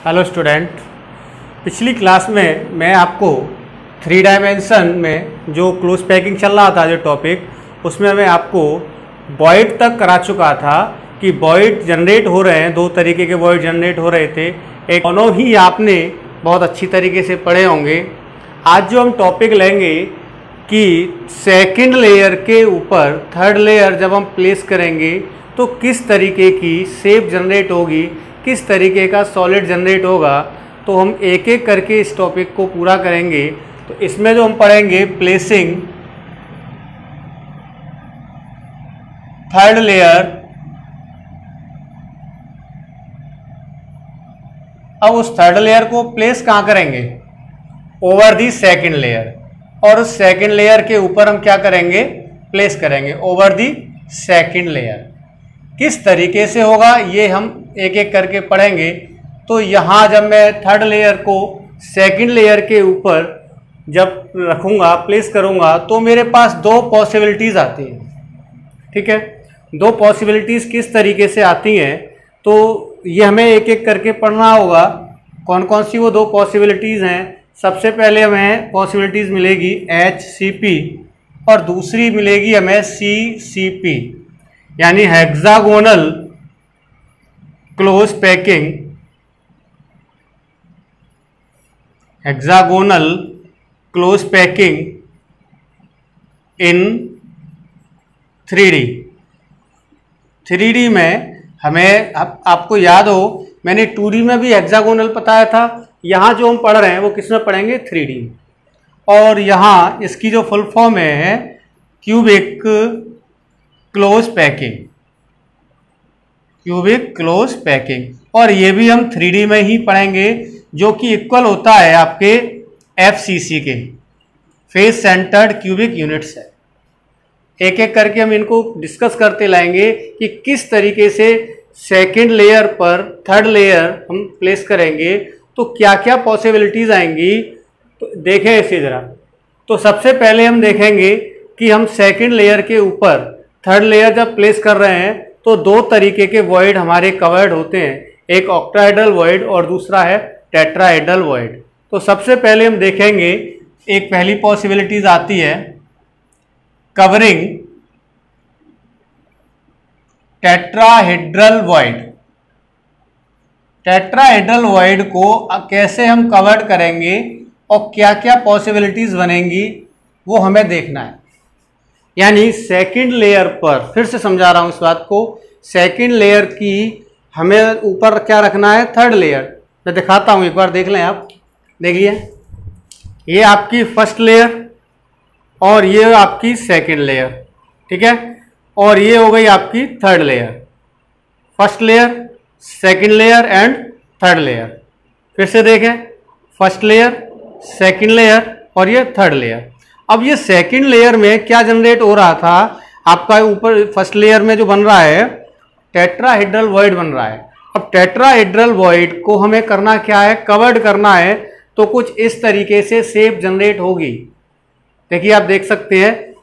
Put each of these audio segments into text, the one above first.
Hello student, पिछली class में मैं आपको 3 डायमेंशन में जो क्लोज पैकिंग चल रहा था जो टॉपिक, उसमें मैं आपको वॉइड तक करा चुका था कि वॉइड जनरेट हो रहे हैं। 2 तरीके के वॉइड जनरेट हो रहे थे। एक दोनों ही आपने बहुत अच्छी तरीके से पढ़े होंगे। आज जो हम टॉपिक लेंगे कि सेकंड लेयर के ऊपर थर्ड लेयर जब हम प्लेस करेंगे तो किस तरीके की शेप जनरेट होगी, किस तरीके का सॉलिड जनरेट होगा, तो हम एक एक करके इस टॉपिक को पूरा करेंगे। तो इसमें जो हम पढ़ेंगे प्लेसिंग थर्ड लेयर। अब उस थर्ड लेयर को प्लेस कहाँ करेंगे? Over the second layer. और उस सेकंड लेयर के ऊपर हम क्या करेंगे? प्लेस करेंगे ओवर दी सेकंड लेयर। किस तरीके से होगा ये हम एक एक करके पढ़ेंगे। तो यहाँ जब मैं थर्ड लेयर को सेकंड लेयर के ऊपर जब रखूँगा, प्लेस करूँगा, तो मेरे पास 2 पॉसिबिलिटीज़ आती हैं। ठीक है, 2 पॉसिबिलिटीज़ किस तरीके से आती हैं तो ये हमें एक एक करके पढ़ना होगा। कौन कौन सी वो 2 पॉसिबिलिटीज़ हैं? सबसे पहले हमें पॉसिबिलिटीज़ मिलेगी HCP और दूसरी मिलेगी हमें CCP, यानी hexagonal close packing. Hexagonal close packing in 3D। 3D में हमें आपको याद हो, मैंने 2D में भी हेक्सागोनल बताया था। यहाँ जो हम पढ़ रहे हैं वो किस में पढ़ेंगे? 3D। और यहाँ इसकी जो फुल फॉर्म है cubic close packing, cubic close packing. और ये भी हम 3D में ही पढ़ेंगे, जो कि इक्वल होता है आपके FCC के, फेस सेंटर्ड क्यूबिक यूनिट्स है। एक एक करके हम इनको डिस्कस करते लाएंगे कि किस तरीके से सेकंड लेयर पर थर्ड लेयर हम प्लेस करेंगे तो क्या क्या पॉसिबिलिटीज़ आएंगी। तो देखें इसे ज़रा। तो सबसे पहले हम देखेंगे कि हम सेकंड लेयर के ऊपर थर्ड लेयर जब प्लेस कर रहे हैं तो 2 तरीके के वॉइड हमारे कवर्ड होते हैं। एक ऑक्टाहेड्रल वॉइड और दूसरा है टेट्राहेड्रल वॉइड। तो सबसे पहले हम देखेंगे, एक पहली पॉसिबिलिटीज आती है covering tetrahedral void. Tetrahedral void को कैसे हम कवर्ड करेंगे और क्या क्या पॉसिबिलिटीज बनेंगी वो हमें देखना है। यानी सेकंड लेयर पर, फिर से समझा रहा हूं इस बात को, सेकंड लेयर की हमें ऊपर क्या रखना है? Third layer. मैं दिखाता हूं, एक बार देख लें आप। देखिए, ये आपकी फर्स्ट लेयर और ये आपकी सेकंड लेयर। ठीक है, और ये हो गई आपकी third layer. First layer, second layer and third layer. फिर से देखें, फर्स्ट लेयर, सेकंड लेयर और ये थर्ड लेयर। अब ये सेकंड लेयर में क्या जनरेट हो रहा था? आपका ऊपर फर्स्ट लेयर में जो बन रहा है टेट्राहेड्रल वॉइड बन रहा है। अब टेट्राहेड्रल वॉइड को हमें करना क्या है? कवर्ड करना है। तो कुछ इस तरीके से शेप जनरेट होगी। देखिए, आप देख सकते हैं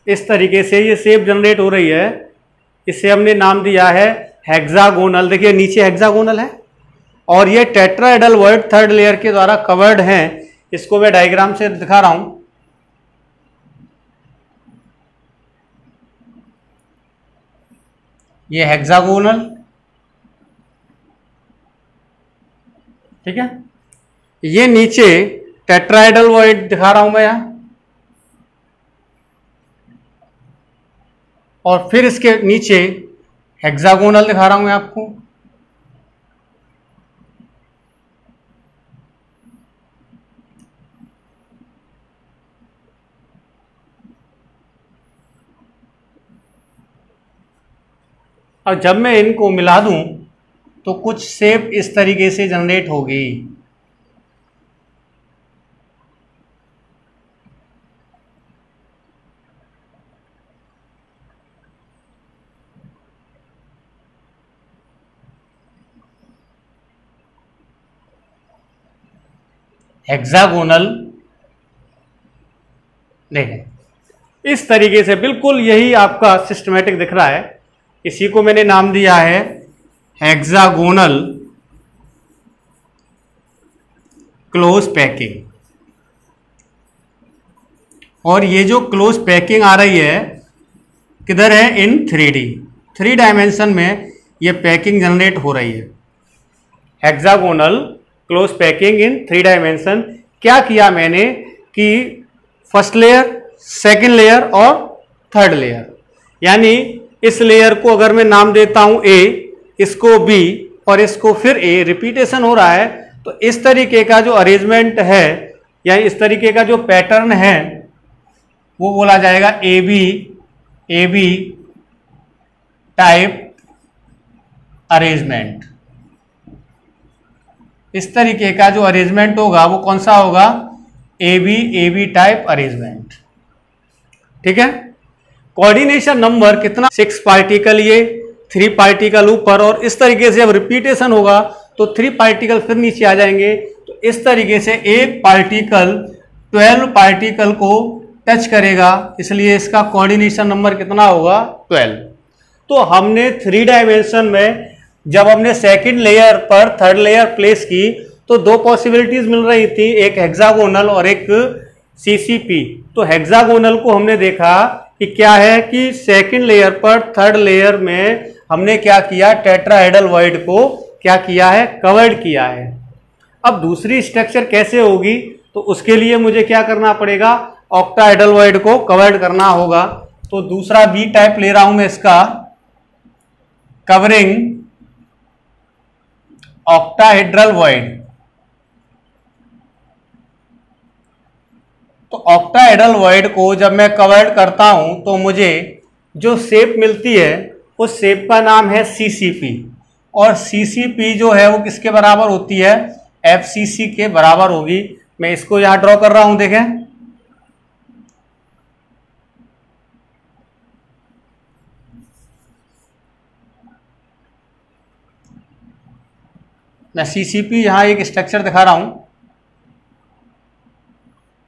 इस तरीके से ये शेप जनरेट हो रही है। इसे हमने नाम दिया है हेक्सागोनल। देखिए नीचे हेक्सागोनल है और ये टेट्राहेड्रल वॉइड थर्ड लेयर के द्वारा कवर्ड है। इसको मैं डायग्राम से दिखा रहा हूं। ये हेक्सागोनल, ठीक है। ये नीचे टेट्राहेड्रल वॉइड दिखा रहा हूं मैं यहां, और फिर इसके नीचे हेक्सागोनल दिखा रहा हूं मैं आपको। और जब मैं इनको मिला दूं तो कुछ शेप इस तरीके से जनरेट होगी। हेक्सागोनल देखें इस तरीके से, बिल्कुल यही आपका सिस्टमेटिक दिख रहा है। इसी को मैंने नाम दिया है हेक्सागोनल क्लोज पैकिंग, और ये जो क्लोज पैकिंग आ रही है किधर है, इन 3D, 3 डायमेंशन में ये पैकिंग जनरेट हो रही है। Hexagonal close packing in 3 dimension. क्या किया मैंने कि फर्स्ट लेयर, सेकंड लेयर और थर्ड लेयर, यानी इस लेयर को अगर मैं नाम देता हूं A, इसको B और इसको फिर A, रिपीटेशन हो रहा है, तो इस तरीके का जो अरेंजमेंट है या इस तरीके का जो पैटर्न है वो बोला जाएगा ए बी टाइप अरेंजमेंट। इस तरीके का जो अरेंजमेंट होगा वो कौन सा होगा, ए बी टाइप अरेंजमेंट। ठीक है। कोऑर्डिनेशन नंबर कितना, 6 पार्टिकल ये, 3 पार्टिकल ऊपर, और इस तरीके से जब रिपीटेशन होगा तो 3 पार्टिकल फिर नीचे आ जाएंगे। तो इस तरीके से एक पार्टिकल 12 पार्टिकल को टच करेगा, इसलिए इसका कोऑर्डिनेशन नंबर कितना होगा, 12। तो हमने 3 डायमेंशन में जब हमने सेकंड लेयर पर थर्ड लेयर प्लेस की तो 2 पॉसिबिलिटीज मिल रही थी, एक हेक्सागोनल और एक सीसीपी। तो हेक्सागोनल को हमने देखा कि क्या है कि सेकंड लेयर पर थर्ड लेयर में हमने क्या किया, टेट्राहेड्रल वॉइड को क्या किया है, कवर्ड किया है। अब दूसरी स्ट्रक्चर कैसे होगी, तो उसके लिए मुझे क्या करना पड़ेगा, ऑक्टाहेड्रल वॉइड को कवर्ड करना होगा। तो दूसरा बी टाइप ले रहा हूं मैं इसका, कवरिंग ऑक्टाहेड्रल वॉइड। तो ऑक्टाहेड्रल वॉइड को जब मैं कवर्ड करता हूं तो मुझे जो शेप मिलती है उस शेप का नाम है सीसीपी, और सीसीपी जो है वो किसके बराबर होती है, एफसीसी के बराबर होगी। मैं इसको यहां ड्रॉ कर रहा हूं, देखें। मैं सीसीपी यहां एक स्ट्रक्चर दिखा रहा हूं,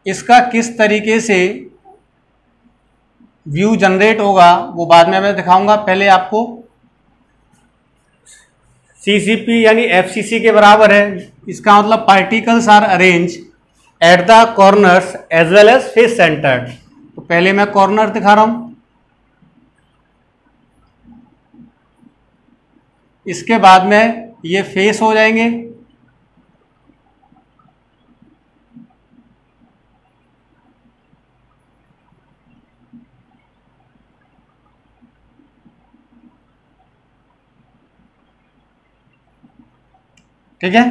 इसका किस तरीके से व्यू जनरेट होगा वो बाद में मैं दिखाऊंगा। पहले आपको सीसीपी यानी एफसीसी के बराबर है, इसका मतलब particles are arrange at the corners as well as face centred. तो पहले मैं कॉर्नर दिखा रहा हूं, इसके बाद में ये फेस हो जाएंगे। ठीक है।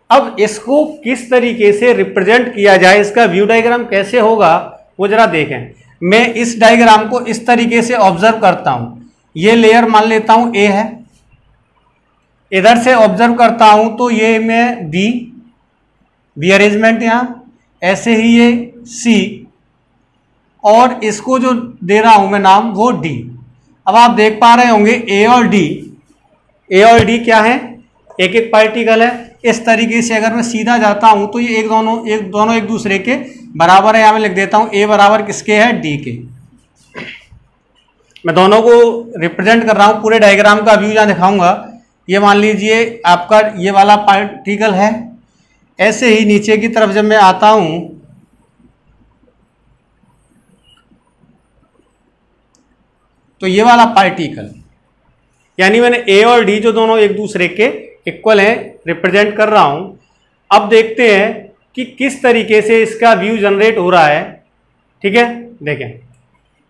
अब इसको किस तरीके से रिप्रेजेंट किया जाए, इसका व्यू डायग्राम कैसे होगा वो जरा देखें। मैं इस डायग्राम को इस तरीके से ऑब्जर्व करता हूं, ये लेयर मान लेता हूं ए है, इधर से ऑब्जर्व करता हूं तो ये मैं बी अरेंजमेंट यहां, ऐसे ही ये सी, और इसको जो दे रहा हूं मैं नाम वो डी। अब आप देख पा रहे होंगे ए और डी क्या है, एक एक पार्टिकल है। इस तरीके से अगर मैं सीधा जाता हूं तो ये दोनों एक दूसरे के बराबर है। यहां मैं लिख देता हूं ए बराबर किसके है, डी के। मैं दोनों को रिप्रेजेंट कर रहा हूं, पूरे डायग्राम का व्यू यहां दिखाऊंगा। ये मान लीजिए आपका ये वाला पार्टिकल है, ऐसे ही नीचे की तरफ जब मैं आता हूं तो ये वाला पार्टिकल, यानी मैंने ए और डी जो दोनों एक दूसरे के इक्वल हैं रिप्रेजेंट कर रहा हूं। अब देखते हैं कि किस तरीके से इसका व्यू जनरेट हो रहा है। ठीक है, देखें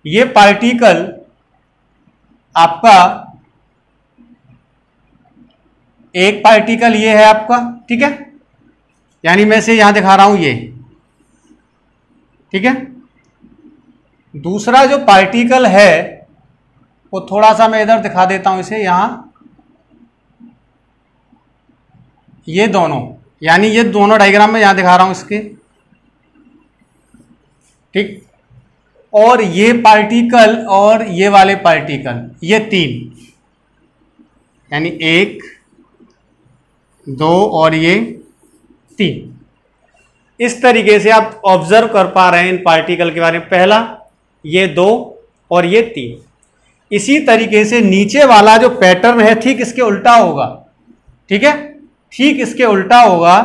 ये पार्टिकल आपका, एक पार्टिकल ये है आपका, ठीक है, यानी मैं इसे यहां दिखा रहा हूं ये, ठीक है। दूसरा जो पार्टिकल है वो थोड़ा सा मैं इधर दिखा देता हूं इसे, यहां ये दोनों, यानी ये दोनों डायग्राम में यहां दिखा रहा हूं इसके, ठीक। और ये पार्टिकल और ये वाले पार्टिकल, ये 3, यानी 1 2 और ये 3। इस तरीके से आप ऑब्जर्व कर पा रहे हैं इन पार्टिकल के बारे में। पहला ये 2 और ये 3। इसी तरीके से नीचे वाला जो पैटर्न है ठीक इसके उल्टा होगा, ठीक है, ठीक इसके उल्टा होगा।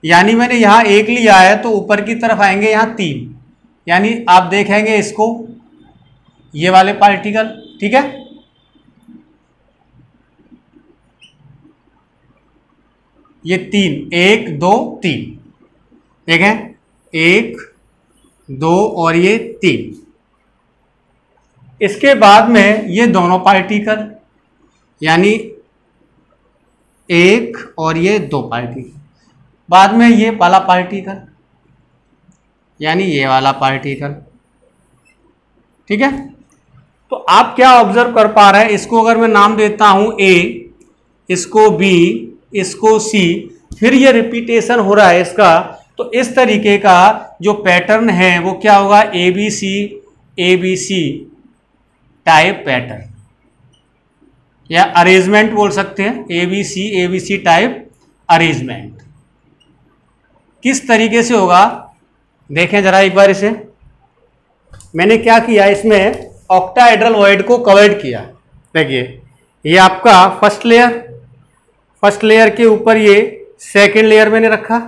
यानी मैंने यहाँ 1 लिया है तो ऊपर की तरफ आएंगे यहाँ 3, यानी आप देखेंगे इसको ये वाले पार्टिकल, ठीक है। ये 3, 1 2 3, देखें 1 2 और ये 3। इसके बाद में ये दोनों पार्टिकल, यानी 1 और ये 2 पार्टिकल, बाद में ये वाला पार्टिकल यानी ये वाला पार्टिकल, ठीक है। तो आप क्या ऑब्जर्व कर पा रहे हैं, इसको अगर मैं नाम देता हूं A, इसको B, इसको C, फिर ये रिपीटेशन हो रहा है इसका, तो इस तरीके का जो पैटर्न है वो क्या होगा, ABC टाइप पैटर्न या अरेंजमेंट बोल सकते हैं, ABC टाइप अरेंजमेंट। किस तरीके से होगा देखें जरा एक बार इसे। मैंने क्या किया, इसमें ऑक्टाहेड्रल वॉइड को कवर्ड किया। देखिए ये आपका फर्स्ट लेयर के ऊपर ये सेकंड लेयर मैंने रखा,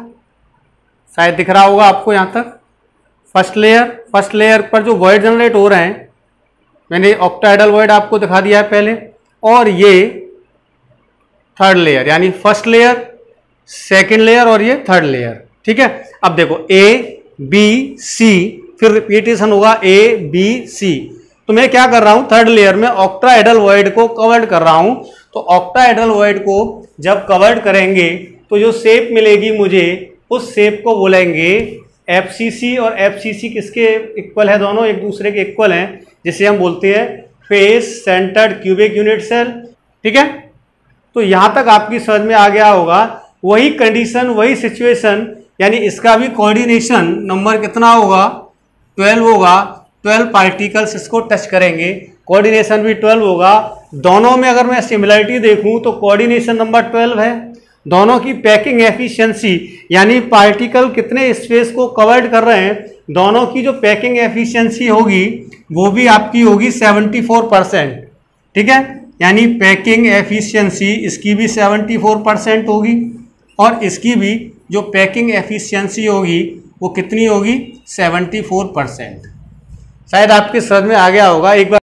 शायद दिख रहा होगा आपको यहाँ तक। फर्स्ट लेयर पर जो वॉइड जनरेट हो रहे हैं मैंने ऑक्टाहेड्रल वॉइड आपको दिखा दिया है पहले, और ये थर्ड लेयर यानी फर्स्ट लेयर, सेकंड लेयर और ये थर्ड लेयर, ठीक है। अब देखो ABC, फिर रिपीटेशन होगा ABC। तो मैं क्या कर रहा हूं, थर्ड लेयर में ऑक्टाहेड्रल वॉइड को कवर्ड कर रहा हूं। तो ऑक्टाहेड्रल वॉइड को जब कवर्ड करेंगे तो जो शेप मिलेगी मुझे, उस शेप को बोलेंगे FCC, और FCC किसके इक्वल है, दोनों एक दूसरे के इक्वल हैं, जिसे हम बोलते हैं face centred cubic unit cell, ठीक है। तो यहां तक आपकी समझ में आ गया होगा। वही कंडीशन, वही सिचुएशन, यानी इसका भी कोऑर्डिनेशन नंबर कितना होगा, 12 होगा। 12 पार्टिकल्स इसको टच करेंगे, कोऑर्डिनेशन भी 12 होगा। दोनों में अगर मैं सिमिलरिटी देखूं तो कोऑर्डिनेशन नंबर 12 है। दोनों की पैकिंग एफिशिएंसी, यानी पार्टिकल कितने स्पेस को कवर्ड कर रहे हैं, दोनों की जो पैकिंग एफिशिएंसी होगी वो भी आपकी होगी 74%, ठीक है। यानी पैकिंग एफिशिएंसी इसकी भी 74% होगी, और इसकी भी जो पैकिंग एफिशिएंसी होगी वो कितनी होगी, 74%। शायद आपके समझ में आ गया होगा। एक बार